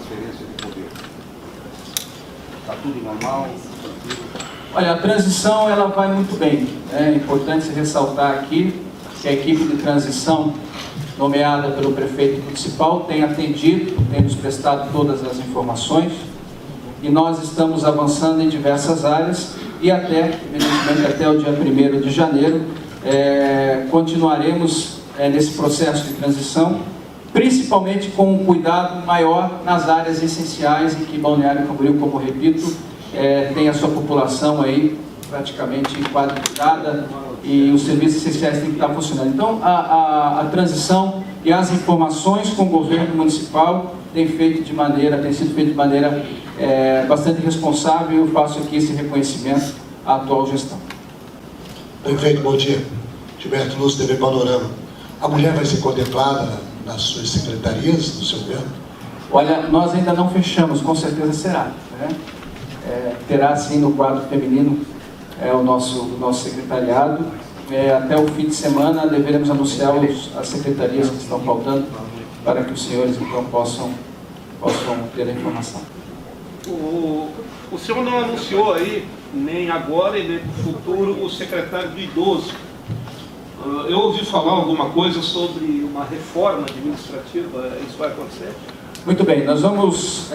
transferência de poder? Está tudo normal? Tranquilo? Olha, a transição ela vai muito bem. É importante ressaltar aqui que a equipe de transição nomeada pelo prefeito municipal tem atendido, tem nos prestado todas as informações e nós estamos avançando em diversas áreas e até, evidentemente, até o dia 1º de janeiro continuaremos nesse processo de transição, principalmente com um cuidado maior nas áreas essenciais em que Balneário Camboriú, como repito, tem a sua população aí praticamente quadruplicada e os serviços essenciais têm que estar funcionando. Então, a transição e as informações com o governo municipal tem sido feito de maneira bastante responsável e eu faço aqui esse reconhecimento à atual gestão. Prefeito, bom dia. Gilberto Lúcio, TV Panorama. A mulher vai ser contemplada nas suas secretarias, do seu governo? Olha, nós ainda não fechamos, com certeza será, né? Terá sim no quadro feminino o nosso secretariado. Até o fim de semana deveremos anunciar as secretarias que estão faltando para que os senhores então possam ter a informação. O senhor não anunciou aí, nem agora e nem no futuro, o secretário do idoso. Eu ouvi falar alguma coisa sobre uma reforma administrativa, isso vai acontecer? Muito bem, nós vamos,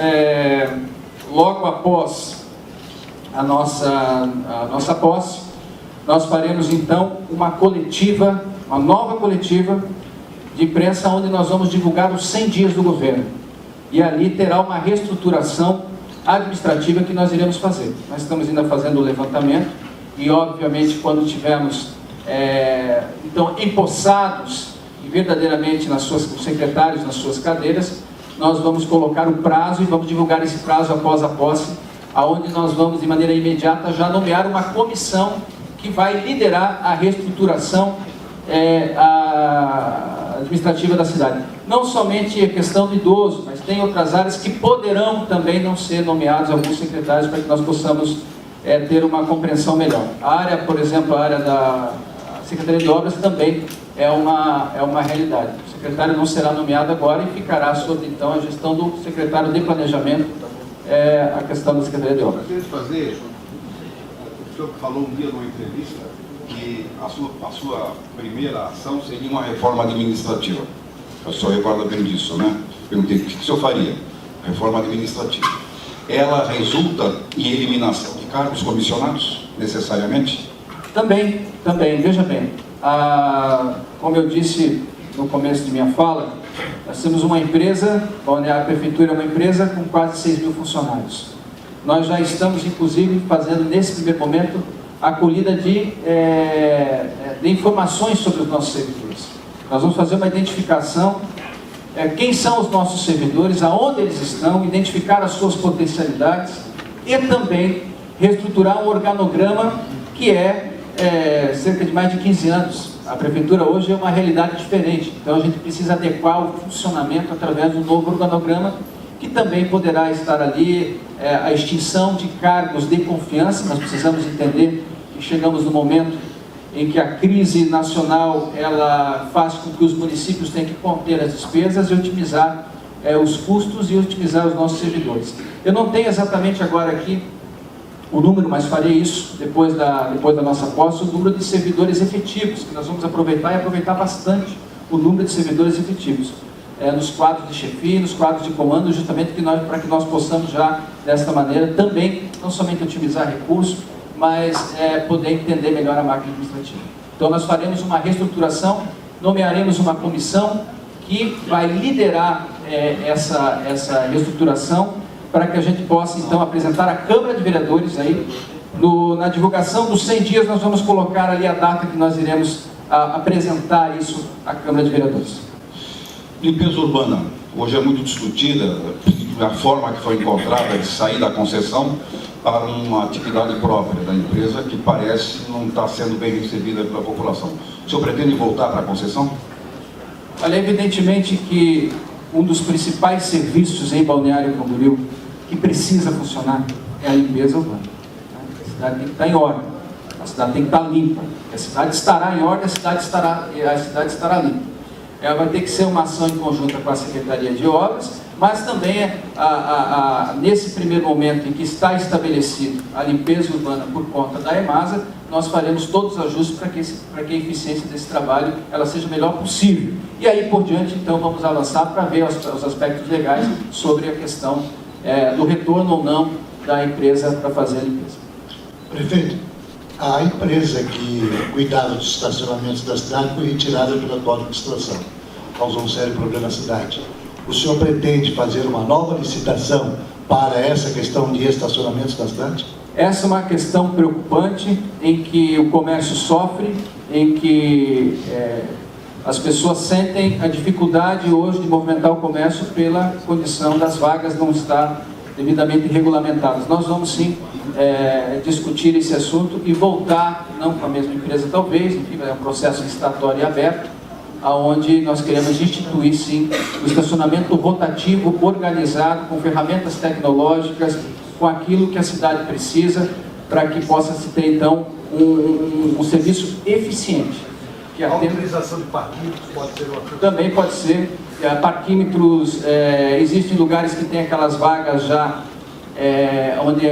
logo após a nossa posse, nós faremos então uma nova coletiva de imprensa, onde nós vamos divulgar os 100 dias do governo. E ali terá uma reestruturação administrativa que nós iremos fazer. Nós estamos ainda fazendo o levantamento e, obviamente, quando tivermos, então, empossados e verdadeiramente os secretários nas suas cadeiras, nós vamos colocar o prazo e vamos divulgar esse prazo após a posse, aonde nós vamos, de maneira imediata, já nomear uma comissão que vai liderar a reestruturação administrativa da cidade. Não somente a questão do idoso, mas tem outras áreas que poderão também não ser nomeados alguns secretários para que nós possamos ter uma compreensão melhor. A área, por exemplo, a área da Secretaria de Obras também é uma realidade. O secretário não será nomeado agora e ficará sob, então, a gestão do secretário de Planejamento, a questão da Secretaria de Obras. O senhor falou um dia numa entrevista que a sua primeira ação seria uma reforma administrativa. O senhor recorda bem disso, né? Perguntei o que o senhor faria. Reforma administrativa. Ela resulta em eliminação de cargos comissionados, necessariamente? Também. Veja bem, como eu disse no começo de minha fala, nós temos uma empresa, a Prefeitura é uma empresa com quase 6 mil funcionários. Nós já estamos, inclusive, fazendo, nesse primeiro momento, a colhida de informações sobre os nossos servidores. Nós vamos fazer uma identificação, quem são os nossos servidores, aonde eles estão, identificar as suas potencialidades e também reestruturar um organograma que cerca de mais de 15 anos. A Prefeitura hoje é uma realidade diferente, então a gente precisa adequar o funcionamento através do novo organograma, que também poderá estar ali a extinção de cargos de confiança. Nós precisamos entender que chegamos no momento em que a crise nacional ela faz com que os municípios tenham que conter as despesas e otimizar os custos e otimizar os nossos servidores. Eu não tenho exatamente agora aqui o número, mas farei isso depois da nossa posse, o número de servidores efetivos, que nós vamos aproveitar bastante o número de servidores efetivos. Nos quadros de chefia, nos quadros de comando, justamente para que nós possamos já, desta maneira, também, não somente otimizar recursos, mas poder entender melhor a máquina administrativa. Então nós faremos uma reestruturação, nomearemos uma comissão que vai liderar essa reestruturação, para que a gente possa então apresentar à Câmara de Vereadores aí, na divulgação dos 100 dias nós vamos colocar ali a data que nós iremos apresentar isso à Câmara de Vereadores. Limpeza urbana, hoje é muito discutida a forma que foi encontrada de sair da concessão para uma atividade própria da empresa que parece não estar sendo bem recebida pela população. O senhor pretende voltar para a concessão? Olha, evidentemente que um dos principais serviços em Balneário Camboriú que precisa funcionar é a limpeza urbana. A cidade tem que estar em ordem, a cidade tem que estar limpa, a cidade estará em ordem, a cidade estará limpa. Vai ter que ser uma ação em conjunto com a Secretaria de Obras, mas também nesse primeiro momento em que está estabelecido a limpeza urbana por conta da EMASA, nós faremos todos os ajustes para que a eficiência desse trabalho ela seja o melhor possível. E aí por diante, então, vamos avançar para ver os aspectos legais sobre a questão do retorno ou não da empresa para fazer a limpeza. Prefeito, a empresa que cuidava dos estacionamentos da cidade foi retirada pela atual administração. Causou um sério problema na cidade. O senhor pretende fazer uma nova licitação para essa questão de estacionamentos da cidade? Essa é uma questão preocupante, em que o comércio sofre, em que as pessoas sentem a dificuldade hoje de movimentar o comércio pela condição das vagas não estar devidamente regulamentadas. Nós vamos sim discutir esse assunto e voltar, não com a mesma empresa talvez, enfim, é um processo licitatório aberto, aonde nós queremos instituir sim o estacionamento rotativo organizado, com ferramentas tecnológicas, com aquilo que a cidade precisa, para que possa se ter então um serviço eficiente. A utilização de parquímetros pode ser uma... Também pode ser. Parquímetros, existem lugares que tem aquelas vagas já, onde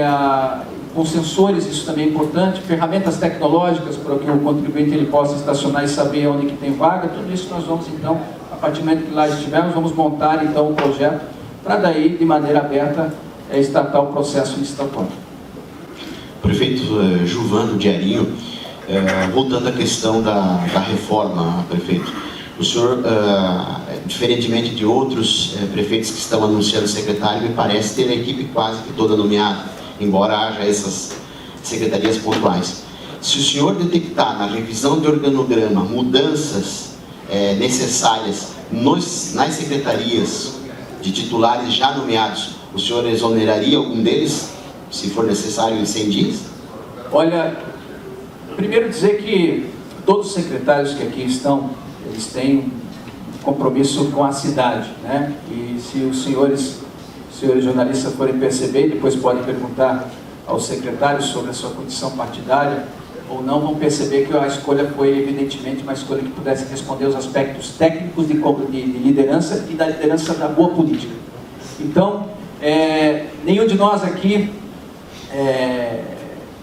com sensores, isso também é importante, ferramentas tecnológicas para que o contribuinte ele possa estacionar e saber onde que tem vaga. Tudo isso nós vamos então, a partir do momento que lá estivermos, vamos montar então um projeto para daí, de maneira aberta, startar o processo licitatório. Prefeito Gilvan de Arinho, voltando à questão da reforma, prefeito, o senhor, diferentemente de outros prefeitos que estão anunciando secretário, me parece ter a equipe quase que toda nomeada, embora haja essas secretarias pontuais. Se o senhor detectar na revisão de organograma mudanças necessárias nas secretarias de titulares já nomeados, o senhor exoneraria algum deles, se for necessário, em 100 dias? Olha, primeiro dizer que todos os secretários que aqui estão, eles têm um compromisso com a cidade, né? E se os senhores jornalistas forem perceber, depois podem perguntar aos secretários sobre a sua condição partidária ou não, vão perceber que a escolha foi evidentemente uma escolha que pudesse responder aos aspectos técnicos de liderança e da liderança da boa política. Então, nenhum de nós aqui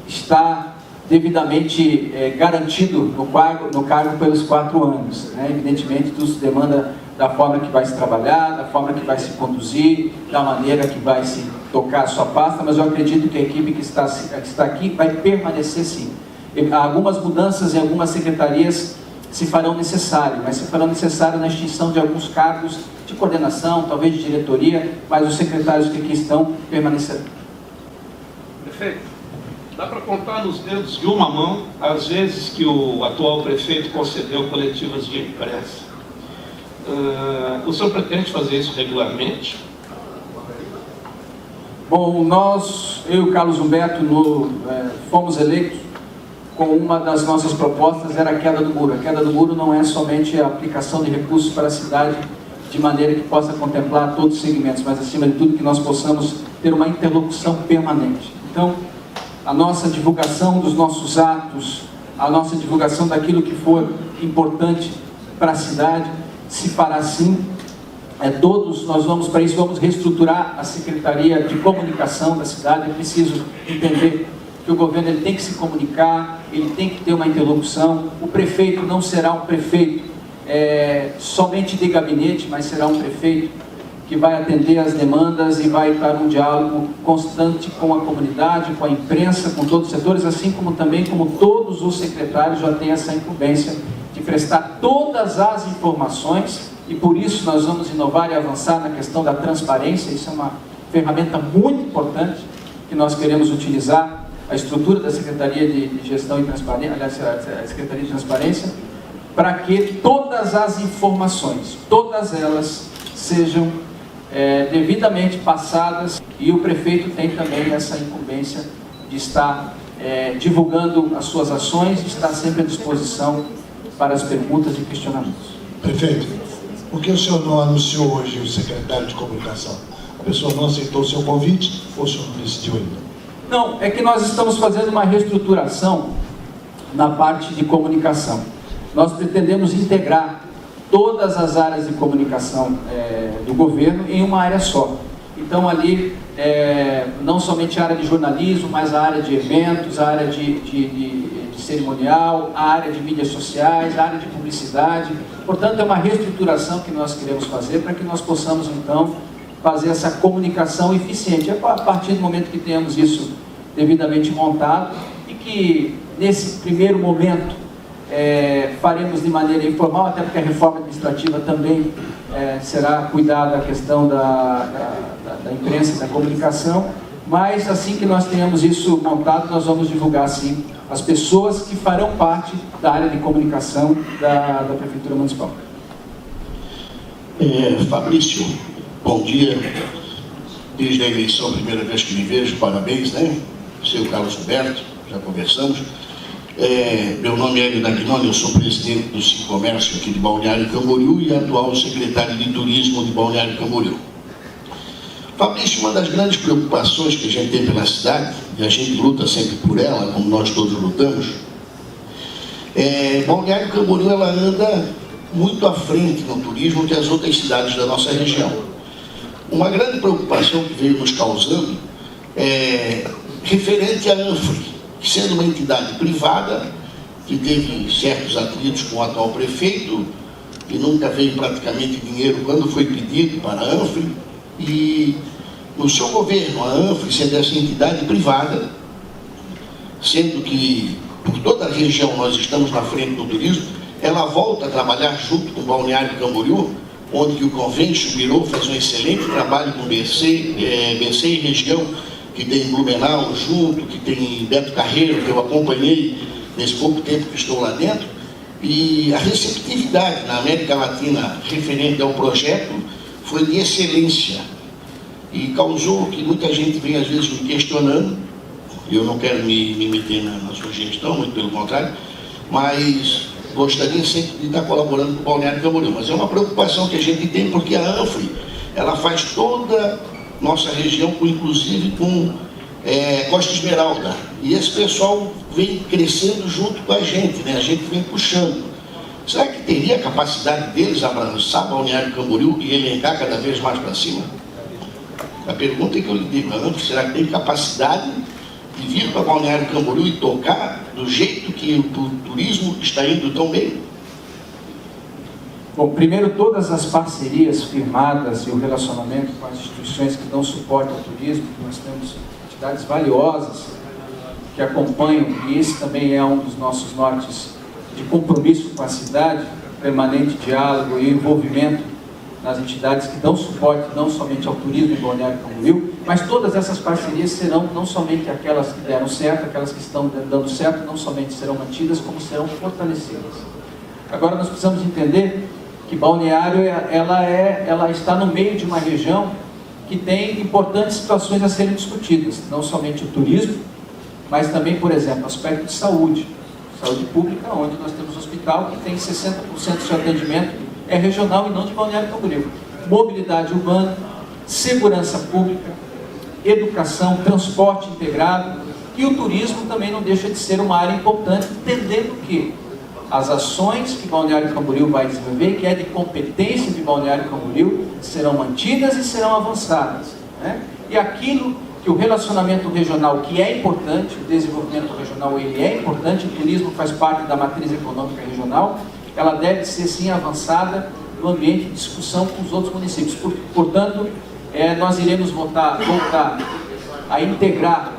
está devidamente garantido no cargo pelos 4 anos. Né? Evidentemente, tudo se demanda da forma que vai se trabalhar, da forma que vai se conduzir, da maneira que vai se tocar a sua pasta, mas eu acredito que a equipe que está aqui vai permanecer sim. Algumas mudanças em algumas secretarias se farão necessário, mas se farão necessário na extinção de alguns cargos de coordenação, talvez de diretoria, mas os secretários que aqui estão permanecerão. Prefeito, dá para contar nos dedos de uma mão as vezes que o atual prefeito concedeu coletivas de imprensa. O senhor pretende fazer isso regularmente? Bom, eu e o Carlos Humberto fomos eleitos com uma das nossas propostas, era a queda do muro. A queda do muro não é somente a aplicação de recursos para a cidade de maneira que possa contemplar todos os segmentos, mas acima de tudo que nós possamos ter uma interlocução permanente. Então, a nossa divulgação dos nossos atos, a nossa divulgação daquilo que for importante para a cidade, se fará assim. Nós vamos para isso, vamos reestruturar a Secretaria de Comunicação da cidade. É preciso entender que o governo ele tem que se comunicar, ele tem que ter uma interlocução. O prefeito não será um prefeito somente de gabinete, mas será um prefeito que vai atender às demandas e vai estar um diálogo constante com a comunidade, com a imprensa, com todos os setores, assim como também como todos os secretários já têm essa incumbência de prestar todas as informações, e por isso nós vamos inovar e avançar na questão da transparência. Isso é uma ferramenta muito importante que nós queremos utilizar, a estrutura da Secretaria de Gestão e Transparência, aliás, a Secretaria de Transparência, para que todas as informações, todas elas sejam devidamente passadas, e o prefeito tem também essa incumbência de estar divulgando as suas ações e estar sempre à disposição para as perguntas e questionamentos. Prefeito, por que o senhor não anunciou hoje o secretário de Comunicação? A pessoa não aceitou o seu convite ou o senhor não decidiu ainda? Não, é que nós estamos fazendo uma reestruturação na parte de comunicação. Nós pretendemos integrar todas as áreas de comunicação do governo em uma área só. Então ali, não somente a área de jornalismo, mas a área de eventos, a área de cerimonial, a área de mídias sociais, a área de publicidade. Portanto, é uma reestruturação que nós queremos fazer para que nós possamos, então, fazer essa comunicação eficiente. A partir do momento que tenhamos isso devidamente montado e que, nesse primeiro momento, faremos de maneira informal, até porque a reforma administrativa também será cuidada a questão da imprensa e da comunicação, mas assim que nós tenhamos isso montado, nós vamos divulgar, sim, as pessoas que farão parte da área de comunicação da Prefeitura Municipal. Fabrício, bom dia. Desde a eleição, a primeira vez que me vejo, parabéns, né? Seu Carlos Roberto, já conversamos. Meu nome é Hélio Dagnoni, eu sou presidente do Sincomércio aqui de Balneário Camboriú e atual secretário de Turismo de Balneário Camboriú. Fabrício, uma das grandes preocupações que a gente tem pela cidade, e a gente luta sempre por ela, como nós todos lutamos, Balneário Camboriú ela anda muito à frente no turismo que as outras cidades da nossa região. Uma grande preocupação que veio nos causando é referente à ANFRE, que sendo uma entidade privada, que teve certos atritos com o atual prefeito, e nunca veio praticamente dinheiro quando foi pedido para a ANFRE, e no seu governo, a ANFRE sendo essa entidade privada, sendo que por toda a região nós estamos na frente do turismo, ela volta a trabalhar junto com o Balneário Camboriú, onde o Convention Bureau faz um excelente trabalho com BC e região, que tem Blumenau junto, que tem Beto Carreiro, que eu acompanhei nesse pouco tempo que estou lá dentro, e a receptividade na América Latina referente ao projeto foi de excelência, e causou que muita gente vem às vezes me questionando, eu não quero me meter na sua gestão, muito pelo contrário, mas gostaria sempre de estar colaborando com o Balneário Camboriú, mas é uma preocupação que a gente tem, porque a ANFRE, ela faz toda nossa região, inclusive com Costa Esmeralda, e esse pessoal vem crescendo junto com a gente, né? A gente vem puxando. Será que teria a capacidade deles abraçar Balneário Camboriú e elencar cada vez mais para cima? A pergunta é que eu lhe digo, será que tem capacidade de vir para Balneário Camboriú e tocar do jeito que o turismo está indo tão bem? Bom, primeiro, todas as parcerias firmadas e o relacionamento com as instituições que dão suporte ao turismo, nós temos entidades valiosas que acompanham, e esse também é um dos nossos nortes de compromisso com a cidade, permanente diálogo e envolvimento nas entidades que dão suporte não somente ao turismo em Balneário Camboriú, mas todas essas parcerias serão não somente aquelas que deram certo, aquelas que estão dando certo, não somente serão mantidas, como serão fortalecidas. Agora nós precisamos entender que Balneário ela está no meio de uma região que tem importantes situações a serem discutidas, não somente o turismo, mas também, por exemplo, aspecto de saúde pública, onde nós temos um hospital que tem 60% do seu atendimento regional e não de Balneário Camboriú. Mobilidade urbana, segurança pública, educação, transporte integrado, e o turismo também não deixa de ser uma área importante, entendendo que as ações que Balneário Camboriú vai desenvolver, que é de competência de Balneário Camboriú, serão mantidas e serão avançadas, né? E aquilo que o relacionamento regional, que é importante, o desenvolvimento regional ele é importante, o turismo faz parte da matriz econômica regional, ela deve ser sim avançada no ambiente de discussão com os outros municípios. Portanto, nós iremos voltar a integrar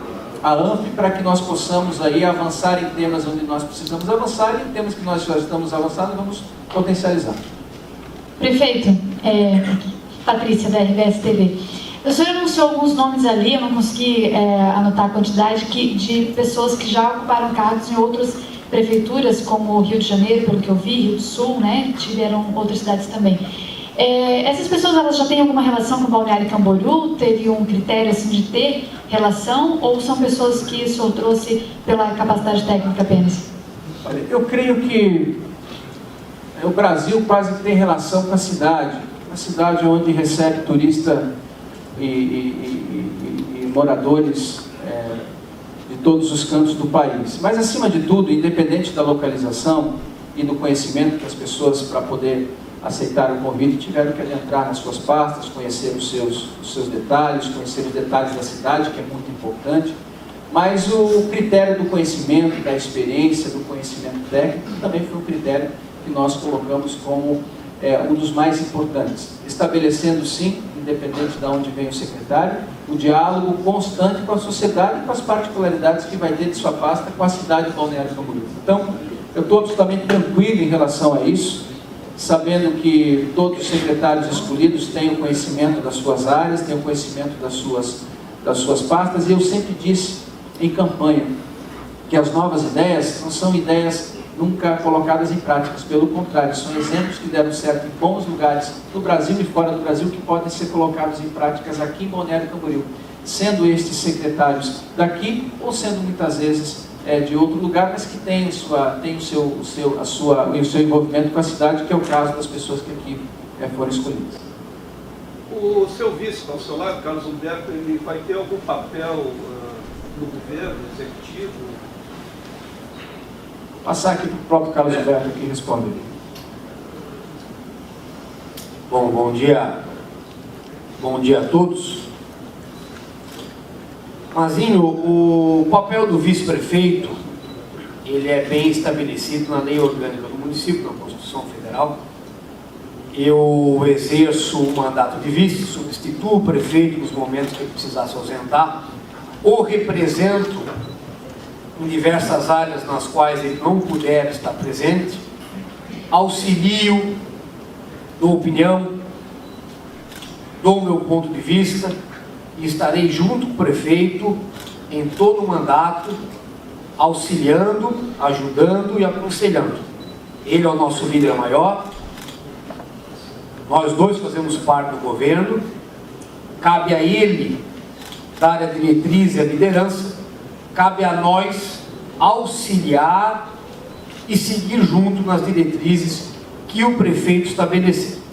a ANFRE para que nós possamos aí avançar em temas onde nós precisamos avançar e em temas que nós já estamos avançando, vamos potencializar. Prefeito, Patrícia da RBS TV. O senhor anunciou alguns nomes ali, eu não consegui anotar a quantidade de pessoas que já ocuparam cargos em outras prefeituras, como Rio de Janeiro, pelo que eu vi, Rio do Sul, né? Tiveram outras cidades também. Essas pessoas, elas já têm alguma relação com o Balneário Camboriú? Teve um critério assim de ter relação? Ou são pessoas que o senhor trouxe pela capacidade técnica apenas? Olha, eu creio que o Brasil quase tem relação com a cidade onde recebe turista e moradores de todos os cantos do país. Mas, acima de tudo, independente da localização e do conhecimento que as pessoas, para poder aceitaram o convite, tiveram que adentrar nas suas pastas, conhecer os seus detalhes, conhecer os detalhes da cidade, que é muito importante, mas o critério do conhecimento, da experiência, do conhecimento técnico, também foi um critério que nós colocamos como um dos mais importantes, estabelecendo, sim, independente de onde vem o secretário, o diálogo constante com a sociedade e com as particularidades que vai ter de sua pasta com a cidade de Balneário Camboriú. Então, eu estou absolutamente tranquilo em relação a isso, sabendo que todos os secretários escolhidos têm o conhecimento das suas áreas, têm o conhecimento das suas pastas, e eu sempre disse em campanha que as novas ideias não são ideias nunca colocadas em práticas, pelo contrário, são exemplos que deram certo em bons lugares no Brasil e fora do Brasil, que podem ser colocados em práticas aqui em Balneário Camboriú, sendo estes secretários daqui ou sendo muitas vezes de outro lugar, mas que tem o seu envolvimento com a cidade, que é o caso das pessoas que aqui foram escolhidas. O seu vice ao seu lado, Carlos Humberto, ele vai ter algum papel no governo executivo? Vou passar aqui para o próprio Carlos Humberto aqui responder. Bom dia a todos. Mazinho, o papel do vice-prefeito, ele é bem estabelecido na lei orgânica do município, na Constituição Federal. Eu exerço o mandato de vice, substituo o prefeito nos momentos que ele precisar se ausentar, ou represento em diversas áreas nas quais ele não puder estar presente, auxilio, dou opinião, dou o meu ponto de vista e estarei junto com o prefeito em todo o mandato, auxiliando, ajudando e aconselhando. Ele é o nosso líder maior, nós dois fazemos parte do governo, cabe a ele dar a diretriz e a liderança, cabe a nós auxiliar e seguir junto nas diretrizes que o prefeito estabeleceu.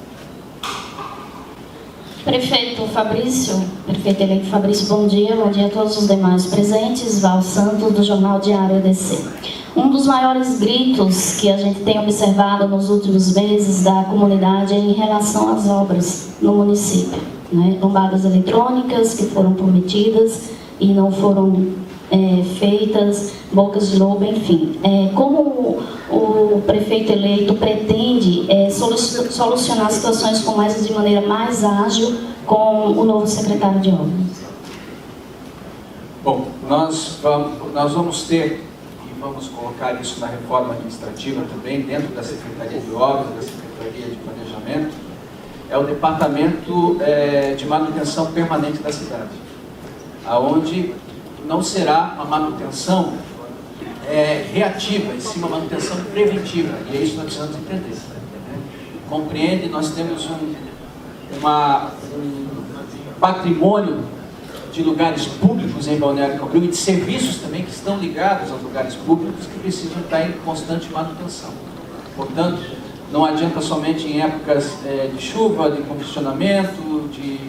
Prefeito Fabrício, prefeito eleito Fabrício, bom dia a todos os demais presentes. Val Santos, do Jornal Diário EDC. Um dos maiores gritos que a gente tem observado nos últimos meses da comunidade é em relação às obras no município, né? Lombadas eletrônicas que foram prometidas e não foram feitas, bocas de lobo, enfim. Como o prefeito eleito pretende solucionar situações como essas de maneira mais ágil com o novo secretário de obras? Bom, nós vamos ter, e vamos colocar isso na reforma administrativa também, dentro da Secretaria de Obras, da Secretaria de Planejamento, é o Departamento de Manutenção Permanente da cidade, aonde não será uma manutenção reativa, em sim uma manutenção preventiva, e é isso que nós precisamos entender. Né? Compreende, nós temos um patrimônio de lugares públicos em Balneário Camboriú e de serviços também que estão ligados aos lugares públicos que precisam estar em constante manutenção. Portanto, não adianta somente em épocas de chuva, de condicionamento, de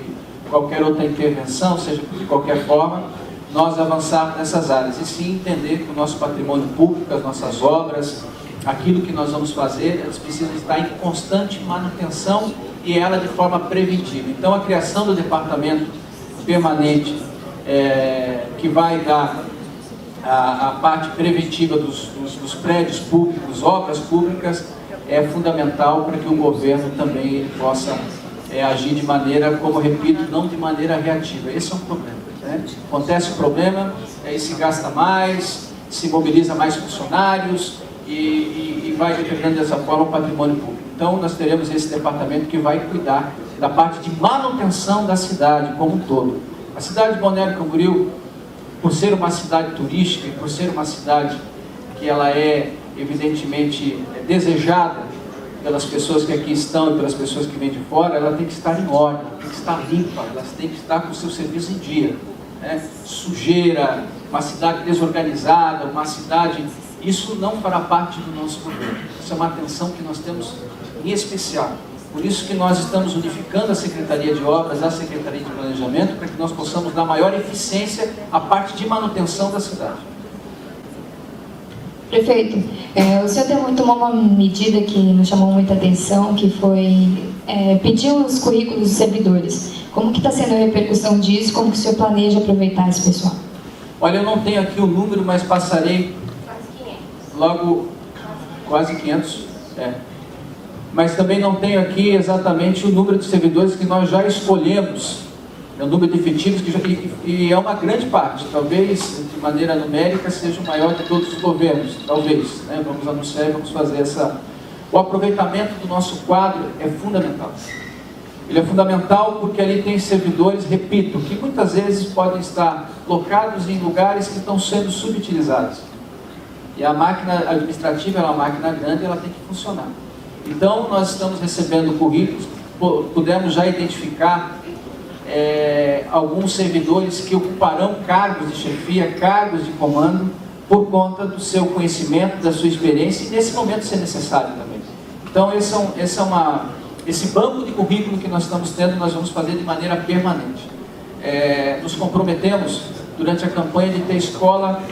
qualquer outra intervenção, seja de qualquer forma, nós avançarmos nessas áreas, e sim entender que o nosso patrimônio público, as nossas obras, aquilo que nós vamos fazer, elas precisam estar em constante manutenção e ela de forma preventiva. Então, a criação do departamento permanente, que vai dar a parte preventiva dos prédios públicos, obras públicas, é fundamental para que o governo também ele possa agir de maneira, como repito, não de maneira reativa. Esse é um problema. Né? Acontece o problema, aí se gasta mais, se mobiliza mais funcionários e vai dependendo dessa forma o patrimônio público. Então nós teremos esse departamento que vai cuidar da parte de manutenção da cidade como um todo. A cidade de Balneário Camboriú, por ser uma cidade turística e por ser uma cidade que ela é evidentemente desejada pelas pessoas que aqui estão e pelas pessoas que vêm de fora, ela tem que estar em ordem, tem que estar limpa, ela tem que estar com o seu serviço em dia. Né? Sujeira, uma cidade desorganizada, uma cidade... Isso não fará parte do nosso governo. Isso é uma atenção que nós temos em especial. Por isso que nós estamos unificando a Secretaria de Obras, a Secretaria de Planejamento, para que nós possamos dar maior eficiência à parte de manutenção da cidade. Prefeito, o senhor tomou uma medida que nos chamou muita atenção, que foi pedir os currículos dos servidores. Como que está sendo a repercussão disso? Como que o senhor planeja aproveitar esse pessoal? Olha, eu não tenho aqui o número, mas passarei logo quase 500. Mas também não tenho aqui exatamente o número de servidores que nós já escolhemos, o número de efetivos, e é uma grande parte, talvez de maneira numérica seja o maior de todos os governos, talvez, né? Vamos anunciar e vamos fazer O aproveitamento do nosso quadro é fundamental. Ele é fundamental porque ali tem servidores, repito, que muitas vezes podem estar locados em lugares que estão sendo subutilizados. E a máquina administrativa é uma máquina grande, ela tem que funcionar. Então, nós estamos recebendo currículos, pudemos já identificar alguns servidores que ocuparão cargos de chefia, cargos de comando, por conta do seu conhecimento, da sua experiência, e nesse momento ser necessário também. Então, esse banco de currículo que nós estamos tendo, nós vamos fazer de maneira permanente. Nos comprometemos, durante a campanha, de ter escola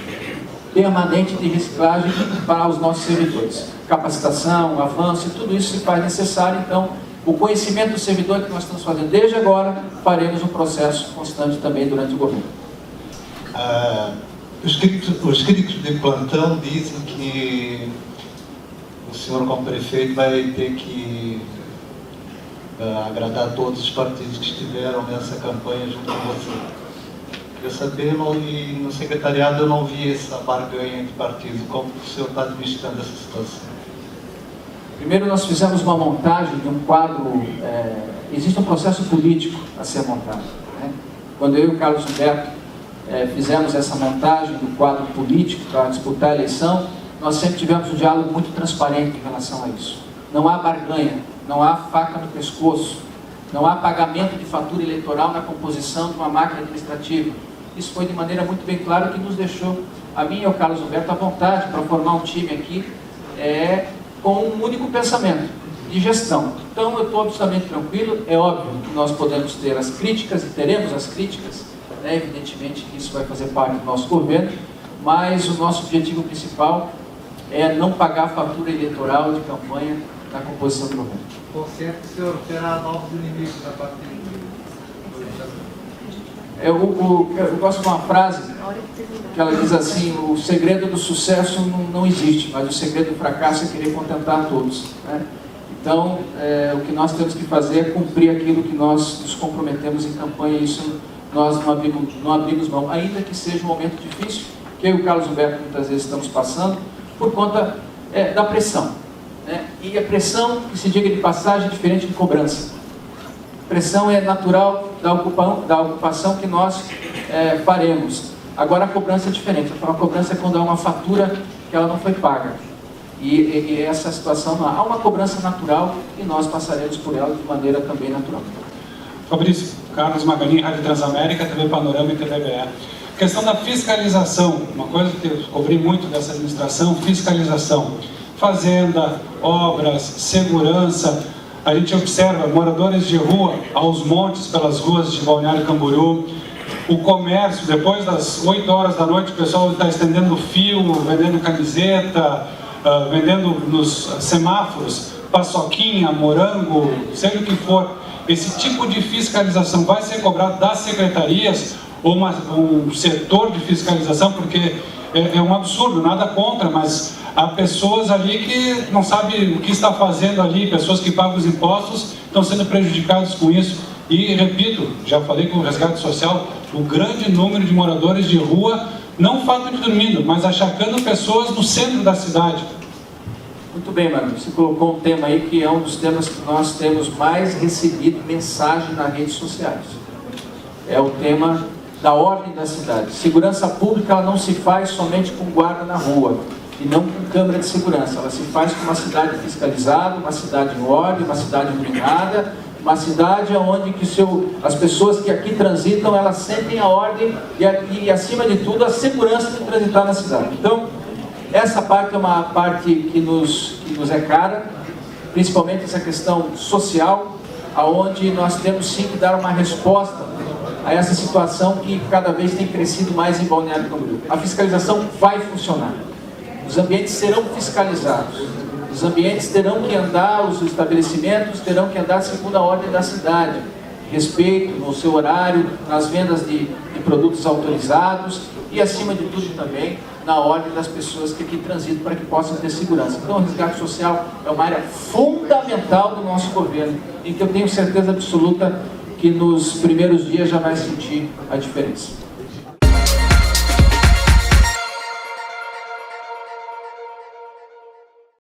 permanente de reciclagem para os nossos servidores. Capacitação, avanço, tudo isso se faz necessário. Então, o conhecimento do servidor que nós estamos fazendo desde agora, faremos um processo constante também durante o governo. Os críticos de plantão dizem que o senhor, como prefeito, vai ter que agradar todos os partidos que estiveram nessa campanha junto com você. Queria saber, e no secretariado eu não vi essa barganha entre partidos. Como o senhor está administrando essa situação? Primeiro, nós fizemos uma montagem de um quadro. Existe um processo político a ser montado, né? Quando eu e o Carlos Humberto fizemos essa montagem do quadro político para disputar a eleição, nós sempre tivemos um diálogo muito transparente em relação a isso. Não há barganha, não há faca no pescoço, não há pagamento de fatura eleitoral na composição de uma máquina administrativa. Isso foi de maneira muito bem clara, que nos deixou, a mim e ao Carlos Humberto, à vontade para formar um time aqui com um único pensamento de gestão. Então, eu estou absolutamente tranquilo. É óbvio que nós podemos ter as críticas, e teremos as críticas, né? Evidentemente que isso vai fazer parte do nosso governo, mas o nosso objetivo principal é não pagar fatura eleitoral de campanha na composição do governo. Por certo, o senhor terá novos inimigos a partir de... Eu gosto de uma frase que ela diz assim: o segredo do sucesso não existe, mas o segredo do fracasso é querer contentar a todos, né? Então, o que nós temos que fazer é cumprir aquilo que nós nos comprometemos em campanha. Isso nós não abrimos mão, ainda que seja um momento difícil, que eu e o Carlos Humberto muitas vezes estamos passando, por conta da pressão, né? E a pressão, que se diga de passagem, é diferente de cobrança. Pressão é natural da ocupação que nós faremos. Agora, a cobrança é diferente. A cobrança é quando há uma fatura que ela não foi paga. E essa situação não há. Há uma cobrança natural e nós passaremos por ela de maneira também natural. Fabrício, Carlos Maganin, Rádio Transamérica, TV Panorama e TVBR. Questão da fiscalização, uma coisa que eu cobri muito dessa administração: fiscalização. Fazenda, obras, segurança. A gente observa moradores de rua aos montes pelas ruas de Balneário Camboriú. O comércio, depois das 8 horas da noite, o pessoal está estendendo fio, vendendo camiseta, vendendo nos semáforos, paçoquinha, morango, seja o que for. Esse tipo de fiscalização vai ser cobrado das secretarias ou um setor de fiscalização, porque é um absurdo, nada contra, mas há pessoas ali que não sabem o que está fazendo ali, pessoas que pagam os impostos estão sendo prejudicadas com isso. E, repito, já falei com o Resgate Social, o grande número de moradores de rua, não fato de dormindo, mas achacando pessoas no centro da cidade. Muito bem, Mano, você colocou um tema aí que é um dos temas que nós temos mais recebido mensagem nas redes sociais. É o tema da ordem da cidade. Segurança pública, ela não se faz somente com guarda na rua e não com câmera de segurança. Ela se faz com uma cidade fiscalizada, uma cidade em ordem, uma cidade iluminada, uma cidade onde as pessoas que aqui transitam, elas sentem a ordem e acima de tudo, a segurança de transitar na cidade. Então, essa parte é uma parte que nos é cara, principalmente essa questão social, aonde nós temos sim que dar uma resposta a essa situação que cada vez tem crescido mais em Balneário Camboriú. A fiscalização vai funcionar. Os ambientes serão fiscalizados. Os ambientes terão que andar, os estabelecimentos terão que andar segundo a ordem da cidade. Respeito no seu horário, nas vendas de produtos autorizados e, acima de tudo, também na ordem das pessoas que aqui transitam para que possam ter segurança. Então, o resgate social é uma área fundamental do nosso governo, em que eu tenho certeza absoluta que nos primeiros dias já vai sentir a diferença.